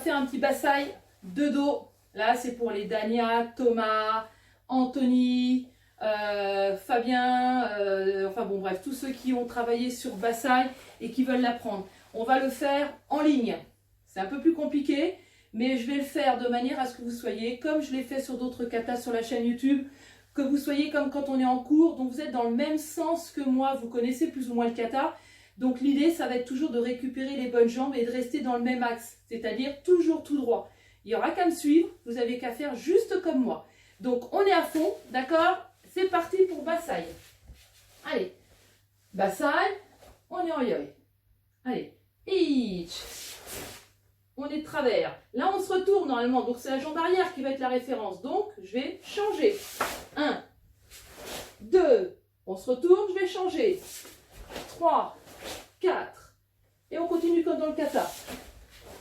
faire un petit bassaille de dos. Là, c'est pour les Dania, Thomas, Anthony, Fabien, enfin bon bref, tous ceux qui ont travaillé sur bassaille et qui veulent l'apprendre. On va le faire en ligne. C'est un peu plus compliqué, mais je vais le faire de manière à ce que vous soyez, comme je l'ai fait sur d'autres katas sur la chaîne YouTube, que vous soyez comme quand on est en cours, donc vous êtes dans le même sens que moi, vous connaissez plus ou moins le kata. Donc l'idée, ça va être toujours de récupérer les bonnes jambes et de rester dans le même axe, c'est-à-dire toujours tout droit. Il n'y aura qu'à me suivre, vous n'avez qu'à faire juste comme moi. Donc on est à fond, d'accord? C'est parti pour bassaille. Allez, bassaille, on est en yoï. Allez, each. On est de travers. Là, on se retourne normalement, donc c'est la jambe arrière qui va être la référence. Donc, je vais changer. 1, 2, on se retourne, je vais changer. 3, 4, et on continue comme dans le kata.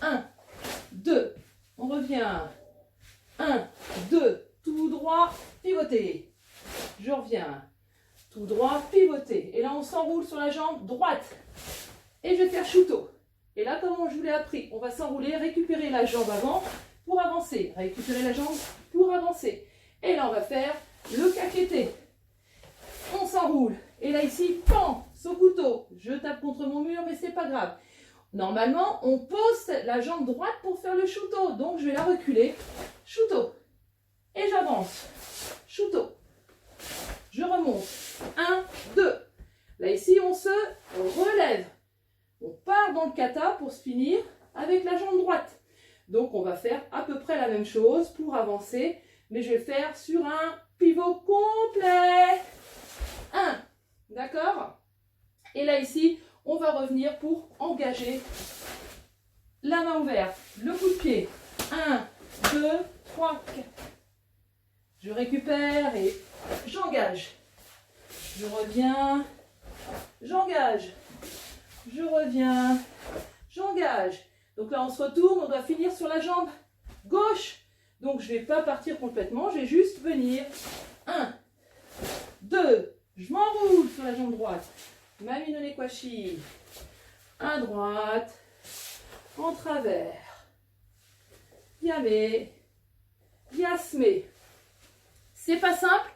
1, 2, on revient. 1, 2, tout droit, pivoter. Je reviens. Tout droit, pivoter. Et là, on s'enroule sur la jambe droite. Et je vais faire shuto. Et là, comme je vous l'ai appris, on va s'enrouler, récupérer la jambe avant pour avancer. Récupérer la jambe pour avancer. Et là, on va faire le kakete. On s'enroule. Et là, ici, pan, sokuto. Je tape contre mon mur, mais c'est pas grave. Normalement, on pose la jambe droite pour faire le shuto. Donc, je vais la reculer. Shuto. Et j'avance. Shuto. Je remonte. 1, 2. Là, ici, on se relève. On part dans le kata pour se finir avec la jambe droite. Donc, on va faire à peu près la même chose pour avancer. Mais je vais le faire sur un pivot complet. 1. D'accord? Et là, ici, on va revenir pour engager la main ouverte. Le coup de pied. 1, 2, 3, 4. Je récupère et j'engage. Je reviens. J'engage. Je reviens. J'engage. Donc là, on se retourne. On doit finir sur la jambe gauche. Donc, je ne vais pas partir complètement. Je vais juste venir. 1, 2. Je m'enroule sur la jambe droite. Mami no nekwashi. À droite. En travers. Yame. Yasme. C'est pas simple,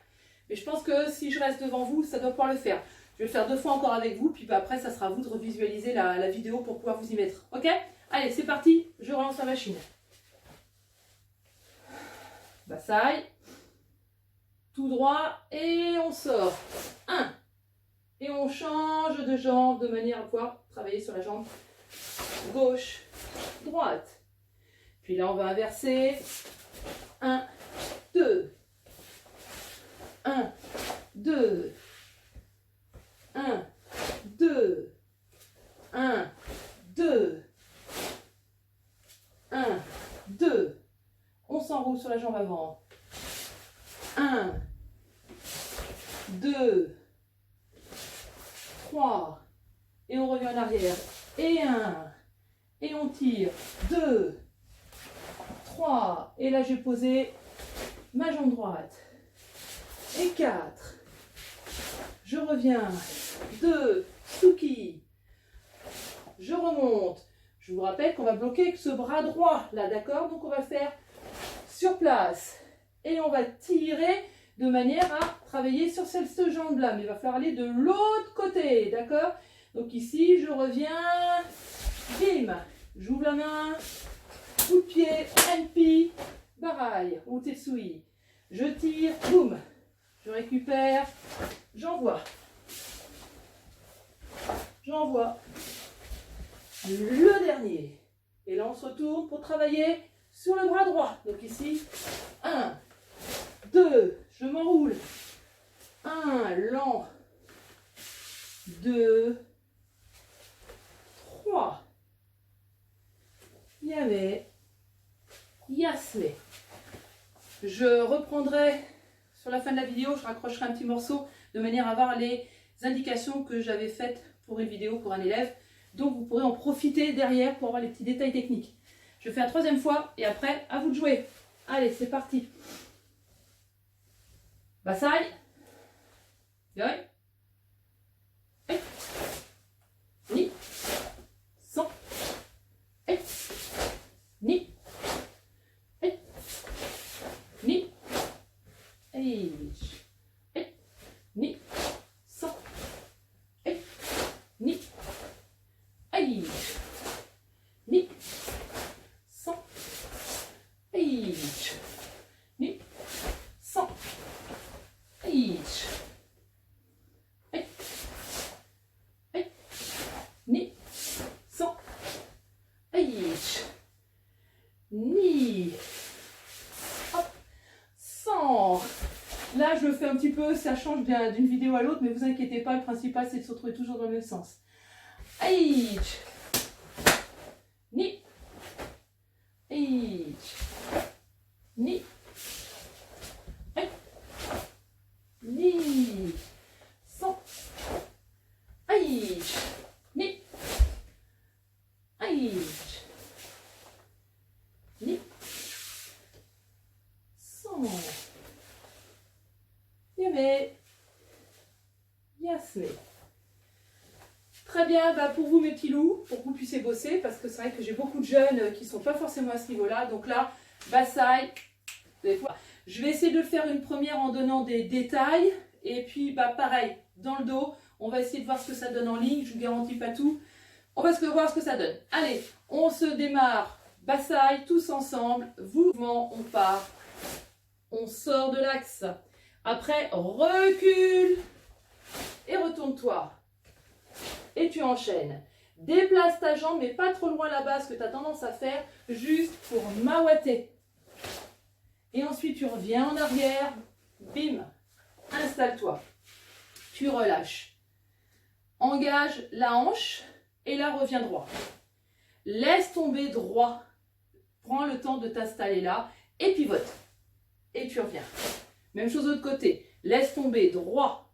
mais je pense que si je reste devant vous, ça doit pouvoir le faire. Je vais le faire 2 fois encore avec vous, puis après, ça sera à vous de revisualiser la vidéo pour pouvoir vous y mettre. Ok? Allez, c'est parti. Je relance la machine. Bassaille. Tout droit et on sort. 1. Et on change de jambe de manière à pouvoir travailler sur la jambe gauche, droite. Puis là, on va inverser. 1, 2. 1, 2. 1, 2. 1, 2. 1, 2. On s'enroule sur la jambe avant. 1, 2, 3, et on revient en arrière, et 1, et on tire, 2, 3, et là j'ai posé ma jambe droite, et 4, je reviens, 2, Suki, je remonte, je vous rappelle qu'on va bloquer avec ce bras droit là, d'accord? Donc on va faire sur place, et on va tirer de manière à travailler sur cette jambe-là. Mais il va falloir aller de l'autre côté, d'accord? Donc ici, je reviens, bim, j'ouvre la main, coup de pied, NP, baraille, ou tetsui. Je tire, boum, je récupère, j'envoie. J'envoie. Le dernier. Et là, on se retourne pour travailler sur le bras droit. Donc ici, 1, 2, je m'enroule. 1, lent. 2, 3. Yame. Yasme. Je reprendrai sur la fin de la vidéo, je raccrocherai un petit morceau de manière à avoir les indications que j'avais faites pour une vidéo pour un élève. Donc vous pourrez en profiter derrière pour avoir les petits détails techniques. Je fais la 3e fois et après, à vous de jouer. Allez, c'est parti. Bassaille. Yoi. Et. Ni. Son. Et. Ni. un petit peu, ça change d'une vidéo à l'autre, mais vous inquiétez pas, le principal c'est de se retrouver toujours dans le même sens. Aïe. Ni. Aïe. Ni. Aïe. Ni. Sans. Aïe. Ni. Aïe. Ni. Sans. Yamé. Yasmé. Très bien, bah pour vous mes petits loups, pour que vous puissiez bosser, parce que c'est vrai que j'ai beaucoup de jeunes qui ne sont pas forcément à ce niveau-là. Donc là, Bassaï, je vais essayer de faire une première en donnant des détails. Et puis bah pareil, dans le dos, on va essayer de voir ce que ça donne en ligne. Je ne vous garantis pas tout. On va voir ce que ça donne. Allez, on se démarre. Bassaï, tous ensemble. Mouvement, on part. On sort de l'axe. Après, recule. Et retourne-toi. Et tu enchaînes. Déplace ta jambe, mais pas trop loin là-bas, ce que tu as tendance à faire, juste pour mawater. Et ensuite, tu reviens en arrière. Bim. Installe-toi. Tu relâches. Engage la hanche et là, reviens droit. Laisse tomber droit. Prends le temps de t'installer là et pivote. Et tu reviens. Même chose de l'autre côté. Laisse tomber droit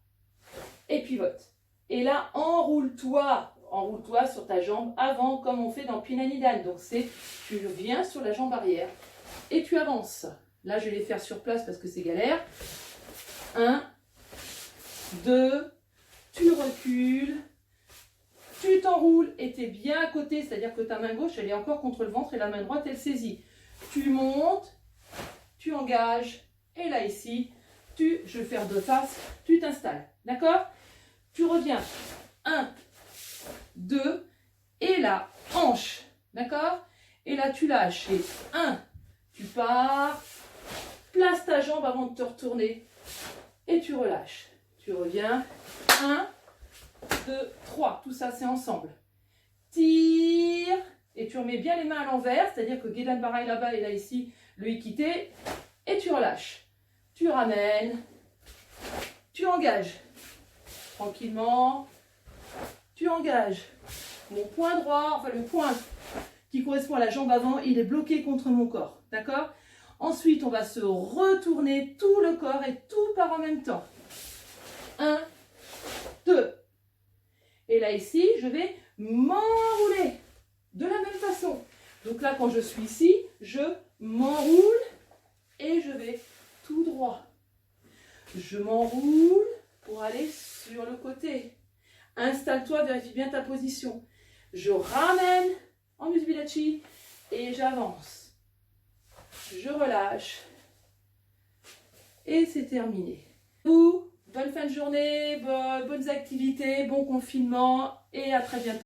et pivote. Et là, enroule-toi sur ta jambe avant, comme on fait dans Pinanidan. Donc, tu viens sur la jambe arrière et tu avances. Là, je vais les faire sur place parce que c'est galère. 1, 2, tu recules, tu t'enroules et tu es bien à côté. C'est-à-dire que ta main gauche, elle est encore contre le ventre et la main droite, elle saisit. Tu montes, tu engages et là, ici, je vais faire deux faces, tu t'installes. D'accord ? Tu reviens, 1, 2, et là, hanche, d'accord? Et là, tu lâches, et 1, tu pars, place ta jambe avant de te retourner, et tu relâches. Tu reviens, 1, 2, 3, tout ça c'est ensemble. Tire, et tu remets bien les mains à l'envers, c'est-à-dire que Gedan Barai là-bas et là ici, le Ikité, et tu relâches. Tu ramènes, tu engages. Tranquillement, tu engages. Mon point droit, enfin le point qui correspond à la jambe avant, il est bloqué contre mon corps. D'accord? Ensuite, on va se retourner tout le corps et tout part en même temps. 1, 2. Et là, ici, je vais m'enrouler de la même façon. Donc là, quand je suis ici, je m'enroule et je vais tout droit. Je m'enroule pour aller sur le côté. Installe-toi, vérifie bien ta position. Je ramène en Musbilachi et j'avance. Je relâche. Et c'est terminé. Bonne fin de journée, bonnes activités, bon confinement et à très bientôt.